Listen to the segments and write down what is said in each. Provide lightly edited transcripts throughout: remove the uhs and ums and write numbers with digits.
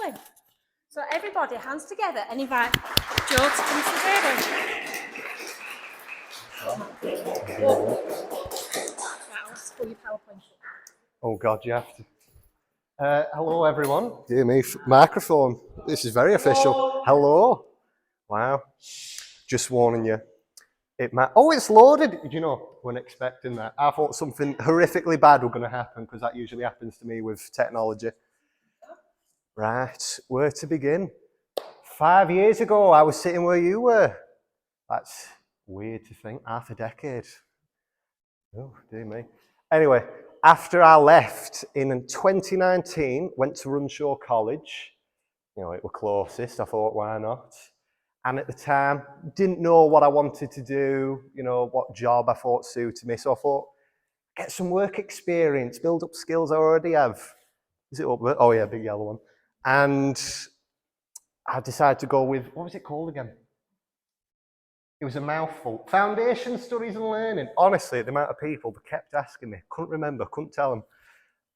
Lovely. So everybody, hands together and invite Joe to come to the table. Oh God, you have to. Hello everyone. Dear me, microphone. This is very official. Hello. Wow. Just warning you. It's loaded. You know, weren't expecting that. I thought something horrifically bad was going to happen because that usually happens to me with technology. Right, where to begin? 5 years ago, I was sitting where you were. That's weird to think. Half a decade. Oh, dear me. Anyway, after I left in 2019, went to Runshaw College. You know, it was closest. I thought, why not? And at the time, didn't know what I wanted to do, you know, what job I thought suited me. So I thought, get some work experience, build up skills I already have. Is it up there? Oh yeah, big yellow one. And I decided to go with, what was it called again? It was a mouthful. Foundation Studies and Learning. Honestly, the amount of people that kept asking me, couldn't remember, couldn't tell them.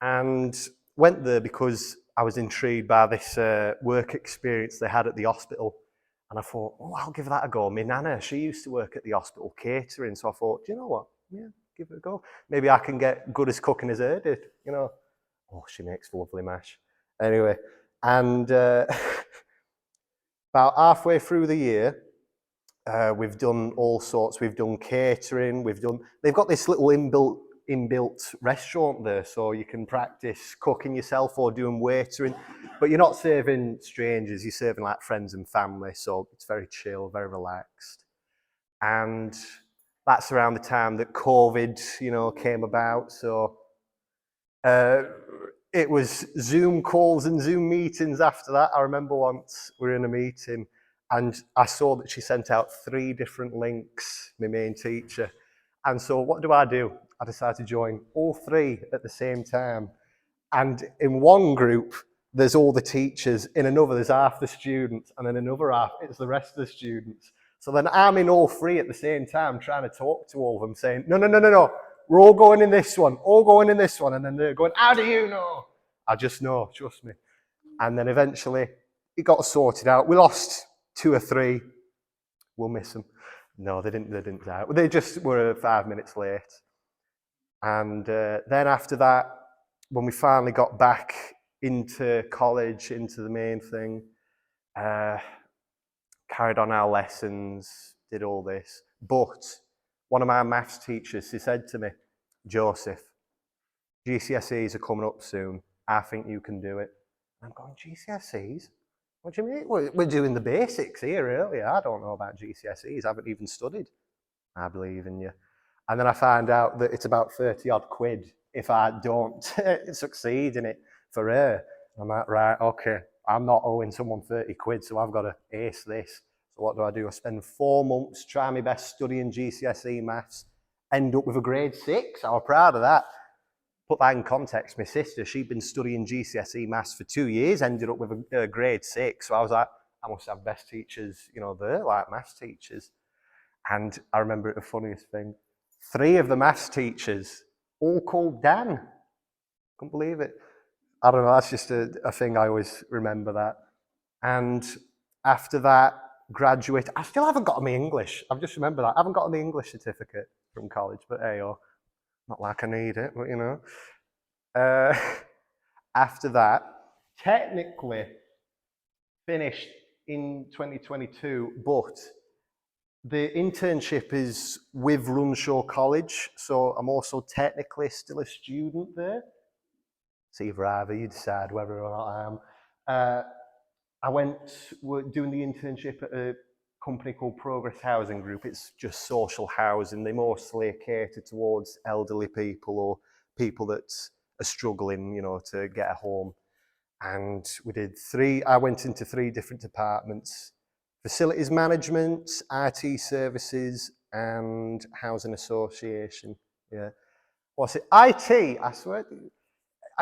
And went there because I was intrigued by this work experience they had at the hospital. And I thought, oh, I'll give that a go. My nana, she used to work at the hospital catering. So I thought, do you know what? Yeah, give it a go. Maybe I can get good as cooking as her did, you know. Oh, she makes lovely mash. Anyway, and about halfway through the year, we've done all sorts. We've done catering. They've got this little inbuilt restaurant there, so you can practice cooking yourself or doing waitering. But you're not serving strangers. You're serving like friends and family. So it's very chill, very relaxed. And that's around the time that COVID, you know, came about. So it was Zoom calls and Zoom meetings after that. I remember once we were in a meeting and I saw that she sent out 3 different links, my main teacher. And so what do? I decided to join all 3 at the same time. And in one group, there's all the teachers. In another, there's half the students. And in another half, it's the rest of the students. So then I'm in all 3 at the same time, trying to talk to all of them, saying, no. We're all going in this one, And then they're going, how do you know? I just know, trust me. And then eventually it got sorted out. We lost 2 or 3. We'll miss them. No, they didn't die. They just were 5 minutes late. And then after that, when we finally got back into college, into the main thing, carried on our lessons, did all this. But one of my maths teachers, he said to me, Joseph, GCSEs are coming up soon. I think you can do it. I'm going, GCSEs? What do you mean? We're doing the basics here earlier. I don't know about GCSEs. I haven't even studied. I believe in you. And then I find out that it's about 30 odd quid if I don't succeed in it for her. I'm like, right, okay, I'm not owing someone 30 quid, so I've got to ace this. So what do? I spend 4 months, try my best studying GCSE maths, end up with a grade 6. I was proud of that. Put that in context, my sister, she'd been studying GCSE maths for 2 years, ended up with a grade 6. So I was like, I must have best teachers, you know, there, like maths teachers. And I remember the funniest thing. 3 of the maths teachers, all called Dan. Couldn't believe it. I don't know, that's just a thing I always remember that. And after that, graduate. I still haven't got my English. I've just remembered that. I haven't got my English certificate from college, but hey, not like I need it, but you know. After that, technically finished in 2022, but the internship is with Runshaw College, so I'm also technically still a student there. It's either, you decide whether or not I am. I went doing the internship at a company called Progress Housing Group. It's just social housing. They mostly cater towards elderly people or people that are struggling, you know, to get a home. And I went into 3 different departments: facilities management, IT services, and housing association. Yeah. What's it? IT, I swear.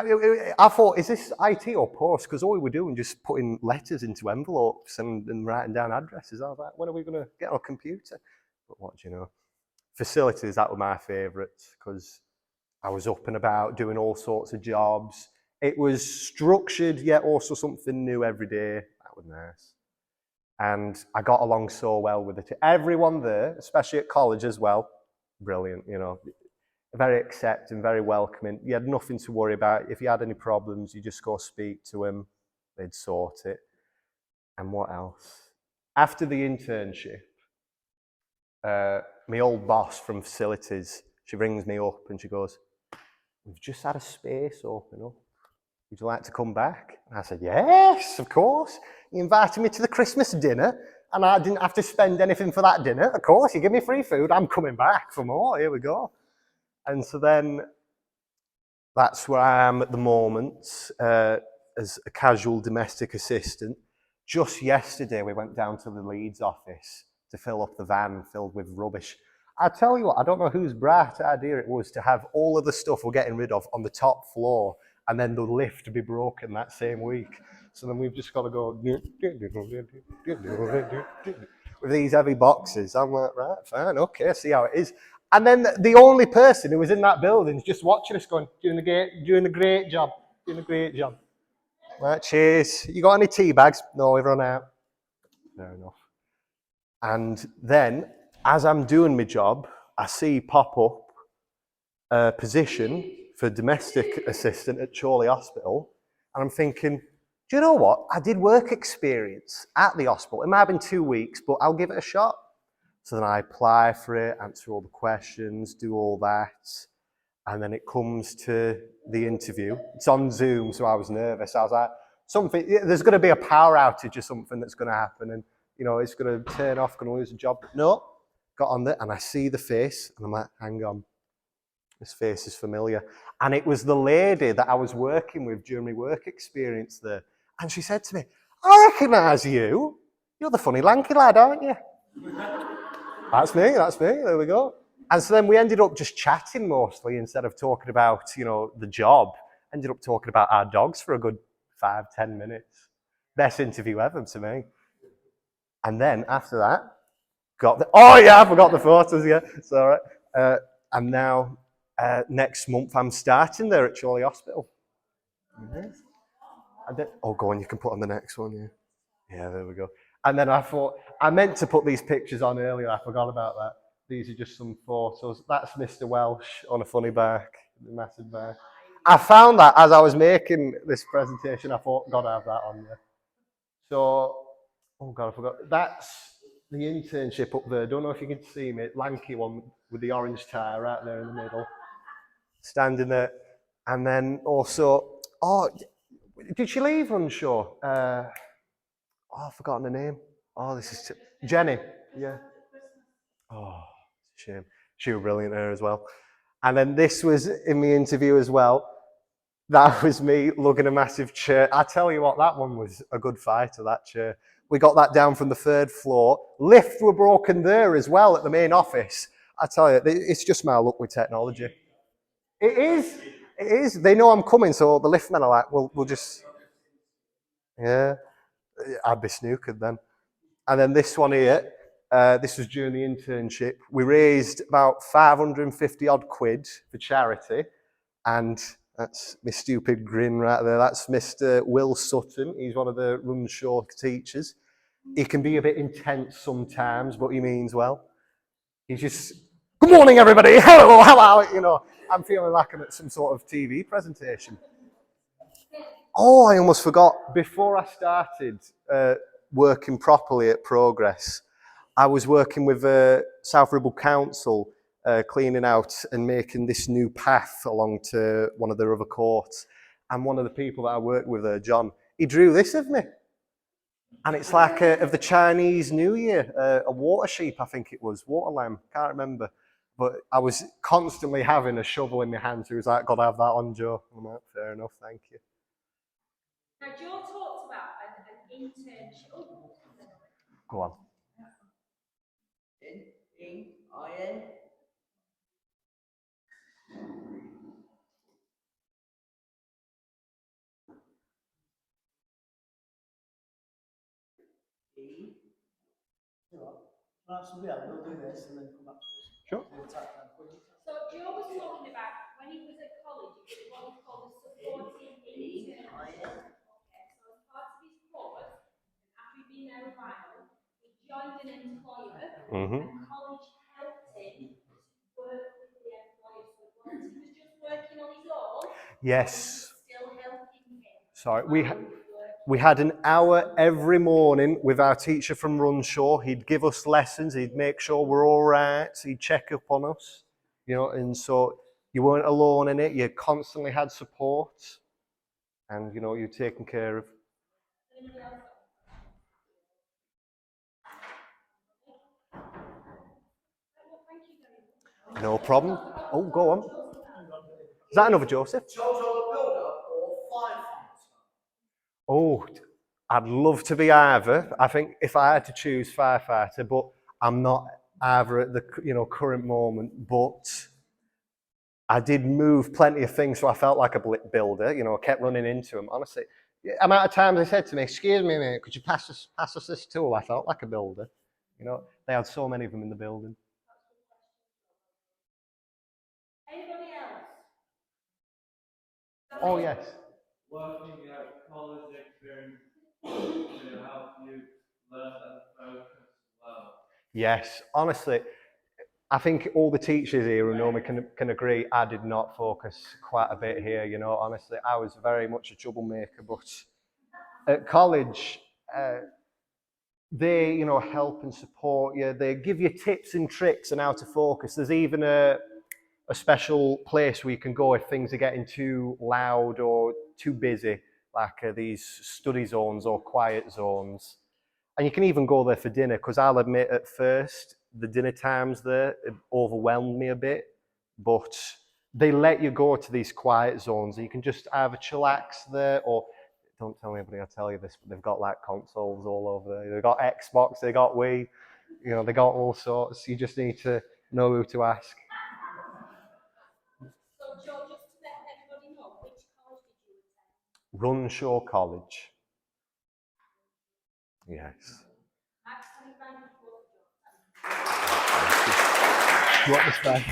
I thought, is this IT or post? Because all we were doing just putting letters into envelopes and writing down addresses. I was like, when are we going to get on a computer? But what do you know? Facilities, that were my favourites because I was up and about doing all sorts of jobs, It was structured, yet also something new every day. That was nice. And I got along so well with it. Everyone there, especially at college as well, brilliant, you know, very accepting, very welcoming. You had nothing to worry about. If you had any problems, you just go speak to them, they'd sort it. And what else? After the internship, my old boss from facilities, she rings me up and she goes, "We've just had a space open up. Would you like to come back?" And I said, "Yes, of course. You invited me to the Christmas dinner and I didn't have to spend anything for that dinner. Of course, you give me free food. I'm coming back for more. Here we go." And so then that's where I am at the moment as a casual domestic assistant. Just yesterday, we went down to the Leeds office to fill up the van filled with rubbish. I tell you what, I don't know whose bright idea it was to have all of the stuff we're getting rid of on the top floor and then the lift be broken that same week. So then we've just got to go with these heavy boxes. I'm like, right, fine, okay, see how it is. And then the only person who was in that building is just watching us going, doing a great job. Right, cheers. You got any tea bags? No, we've run out. Fair enough. And then, as I'm doing my job, I see pop up a position for domestic assistant at Chorley Hospital. And I'm thinking, do you know what? I did work experience at the hospital. It might have been 2 weeks, but I'll give it a shot. So then I apply for it, answer all the questions, do all that. And then it comes to the interview. It's on Zoom, so I was nervous. I was like, there's going to be a power outage or something that's going to happen. And, you know, it's going to turn off, going to lose a job. No, got on there and I see the face and I'm like, hang on, this face is familiar. And it was the lady that I was working with during my work experience there. And she said to me, "I recognise you. You're the funny lanky lad, aren't you?" That's me, there we go. And so then we ended up just chatting mostly instead of talking about, you know, the job. Ended up talking about our dogs for a good 5-10 minutes. Best interview ever to me. And then after that, I forgot the photos, yeah, it's all right. And now, next month, I'm starting there at Chorley Hospital. Mm-hmm. Go on, you can put on the next one, yeah. Yeah, there we go. And then I thought, I meant to put these pictures on earlier, I forgot about that. These are just some photos. That's Mr. Welsh on a funny back, the massive back. I found that as I was making this presentation, I thought, gotta have that on there. So, oh God, I forgot. That's the internship up there. Don't know if you can see me, lanky one with the orange tie right there in the middle. Standing there. And then also, did she leave Runshaw? I've forgotten her name. This is Jenny. Yeah. Oh, shame. She was brilliant there as well. And then this was in the interview as well. That was me lugging a massive chair. I tell you what, that one was a good fighter, that chair. We got that down from the 3rd floor. Lifts were broken there as well at the main office. I tell you, it's just my luck with technology. It is. They know I'm coming, so the liftmen are like, we'll just... Yeah, I'd be snookered then. And then this one here, this was during the internship. We raised about 550 odd quid for charity. And that's my stupid grin right there. That's Mr. Will Sutton. He's one of the Runshaw teachers. He can be a bit intense sometimes, but he means well. He's just, "Good morning, everybody. Hello. You know, I'm feeling like I'm at some sort of TV presentation." Oh, I almost forgot. Before I started working properly at Progress, I was working with South Ribble Council, cleaning out and making this new path along to one of their other courts. And one of the people that I worked with, John, he drew this of me. And it's like of the Chinese New Year, a water sheep, I think it was, water lamb, can't remember. But I was constantly having a shovel in my hand, so he was like, "Gotta have that on, Joe." I'm like, "Fair enough, thank you." Now, Joe talked about an internship. Go on. Iron. Somebody else will do this and then come back to us. Sure. So Joe was talking about when he was at college, he did what he called a supporting Mm-hmm. And college helped him to work with the employer. So once he was just working on his own, Yes. still helping him. Sorry, we had an hour every morning with our teacher from Runshaw. He'd give us lessons. He'd make sure we're all right. He'd check up on us, you know. And so you weren't alone in it. You constantly had support, and you know you're taken care of. No problem. Oh, go on. Is that another Joseph? Oh, I'd love to be either. I think if I had to choose firefighter, but I'm not either at the current moment. But I did move plenty of things, so I felt like a builder. I kept running into them. Honestly, the amount of times they said to me, "Excuse me, mate, could you pass us this tool?" I felt like a builder. They had so many of them in the building. Anybody else? Oh yes. Working at college experience to help you learn and focus well. Yes, honestly, I think all the teachers here who know me can agree. I did not focus quite a bit here. Honestly, I was very much a troublemaker. But at college, they help and support you. They give you tips and tricks on how to focus. There's even a special place where you can go if things are getting too loud or too busy, like these study zones or quiet zones. And you can even go there for dinner, because I'll admit at first, the dinner times there overwhelmed me a bit, but they let you go to these quiet zones and you can just either chillax there, or don't tell anybody I tell you this, but they've got like consoles all over there. They've got Xbox, they got Wii, they got all sorts. You just need to know who to ask. So, Joe, just to let everybody know, which college did you attend? Runshaw College. Yes. Max, any round of applause, Joe? Do you want this back?